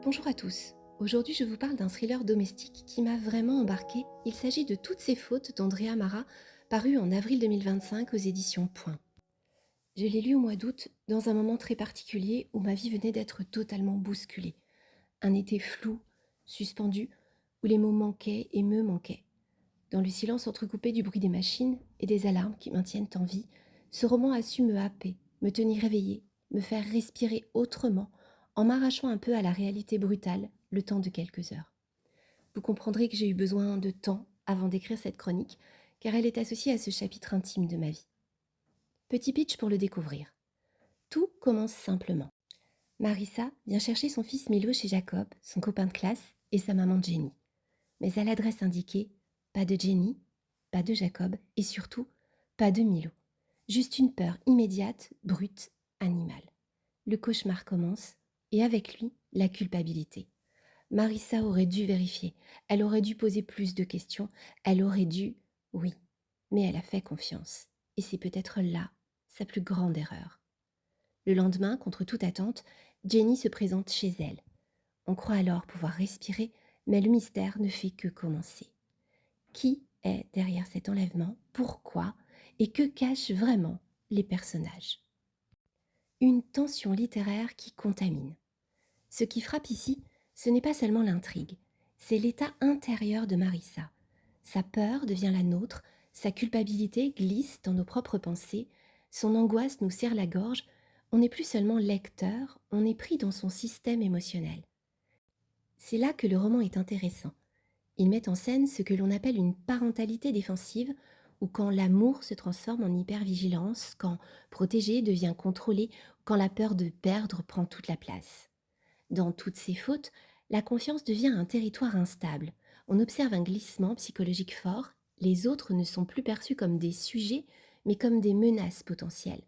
Bonjour à tous. Aujourd'hui, je vous parle d'un thriller domestique qui m'a vraiment embarqué. Il s'agit de Toutes ces fautes d'Andrea Mara, paru en avril 2025 aux éditions Point. Je l'ai lu au mois d'août, dans un moment très particulier où ma vie venait d'être totalement bousculée. Un été flou, suspendu, où les mots manquaient et me manquaient. Dans le silence entrecoupé du bruit des machines et des alarmes qui maintiennent en vie, ce roman a su me happer, me tenir éveillée, me faire respirer autrement, en m'arrachant un peu à la réalité brutale, le temps de quelques heures. Vous comprendrez que j'ai eu besoin de temps avant d'écrire cette chronique, car elle est associée à ce chapitre intime de ma vie. Petit pitch pour le découvrir. Tout commence simplement. Marissa vient chercher son fils Milo chez Jacob, son copain de classe, et sa maman Jenny. Mais à l'adresse indiquée, pas de Jenny, pas de Jacob, et surtout, pas de Milo. Juste une peur immédiate, brute, animale. Le cauchemar commence, et avec lui, la culpabilité. Marissa aurait dû vérifier, elle aurait dû poser plus de questions, elle aurait dû, oui, mais elle a fait confiance. Et c'est peut-être là sa plus grande erreur. Le lendemain, contre toute attente, Jenny se présente chez elle. On croit alors pouvoir respirer, mais le mystère ne fait que commencer. Qui est derrière cet enlèvement? Pourquoi? Et que cachent vraiment les personnages? Une tension littéraire qui contamine. Ce qui frappe ici, ce n'est pas seulement l'intrigue, c'est l'état intérieur de Marissa. Sa peur devient la nôtre, sa culpabilité glisse dans nos propres pensées, son angoisse nous serre la gorge, on n'est plus seulement lecteur, on est pris dans son système émotionnel. C'est là que le roman est intéressant. Il met en scène ce que l'on appelle une parentalité défensive, ou quand l'amour se transforme en hypervigilance, quand protéger devient contrôlé, quand la peur de perdre prend toute la place. Dans toutes ces fautes, la confiance devient un territoire instable. On observe un glissement psychologique fort, les autres ne sont plus perçus comme des sujets, mais comme des menaces potentielles.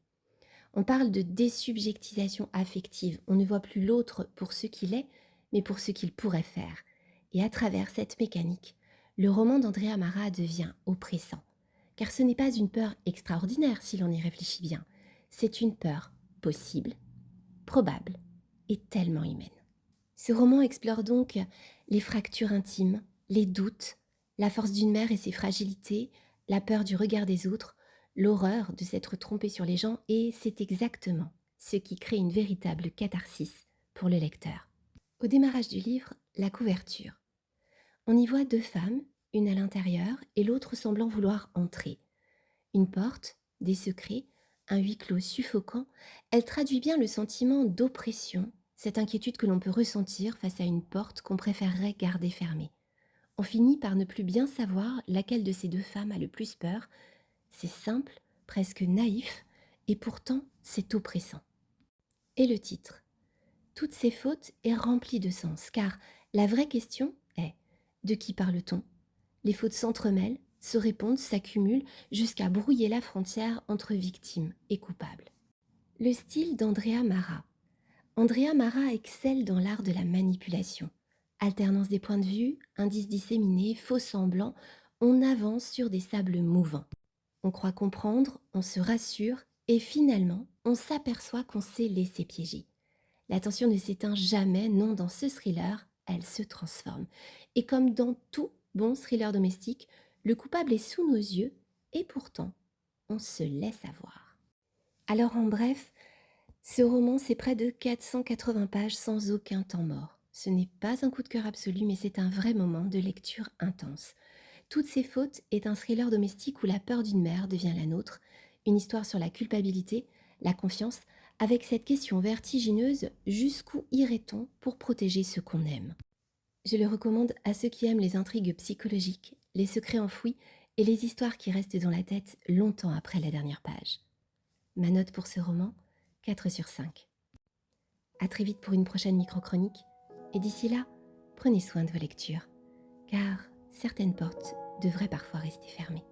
On parle de désubjectisation affective, on ne voit plus l'autre pour ce qu'il est, mais pour ce qu'il pourrait faire. Et à travers cette mécanique, le roman d'Andrea Mara devient oppressant. Car ce n'est pas une peur extraordinaire si l'on y réfléchit bien, c'est une peur possible, probable et tellement humaine. Ce roman explore donc les fractures intimes, les doutes, la force d'une mère et ses fragilités, la peur du regard des autres, l'horreur de s'être trompé sur les gens, et c'est exactement ce qui crée une véritable catharsis pour le lecteur. Au démarrage du livre, la couverture. On y voit deux femmes, une à l'intérieur et l'autre semblant vouloir entrer. Une porte, des secrets, un huis clos suffocant, elle traduit bien le sentiment d'oppression, cette inquiétude que l'on peut ressentir face à une porte qu'on préférerait garder fermée. On finit par ne plus bien savoir laquelle de ces deux femmes a le plus peur. C'est simple, presque naïf, et pourtant c'est oppressant. Et le titre? Toutes ces fautes est rempli de sens, car la vraie question est: de qui parle-t-on? Les fautes s'entremêlent, se répondent, s'accumulent, jusqu'à brouiller la frontière entre victime et coupable. Le style d'Andrea Mara. Andrea Mara excelle dans l'art de la manipulation. Alternance des points de vue, indices disséminés, faux semblants, on avance sur des sables mouvants. On croit comprendre, on se rassure, et finalement, on s'aperçoit qu'on s'est laissé piéger. La tension ne s'éteint jamais, non, dans ce thriller, elle se transforme. Et comme dans tout bon thriller domestique, le coupable est sous nos yeux, et pourtant, on se laisse avoir. Alors en bref, ce roman, c'est près de 480 pages sans aucun temps mort. Ce n'est pas un coup de cœur absolu, mais c'est un vrai moment de lecture intense. Toutes ces fautes est un thriller domestique où la peur d'une mère devient la nôtre, une histoire sur la culpabilité, la confiance, avec cette question vertigineuse: jusqu'où irait-on pour protéger ce qu'on aime? Je le recommande à ceux qui aiment les intrigues psychologiques, les secrets enfouis et les histoires qui restent dans la tête longtemps après la dernière page. Ma note pour ce roman, 4 sur 5. À très vite pour une prochaine micro-chronique, et d'ici là, prenez soin de vos lectures, car certaines portes devraient parfois rester fermées.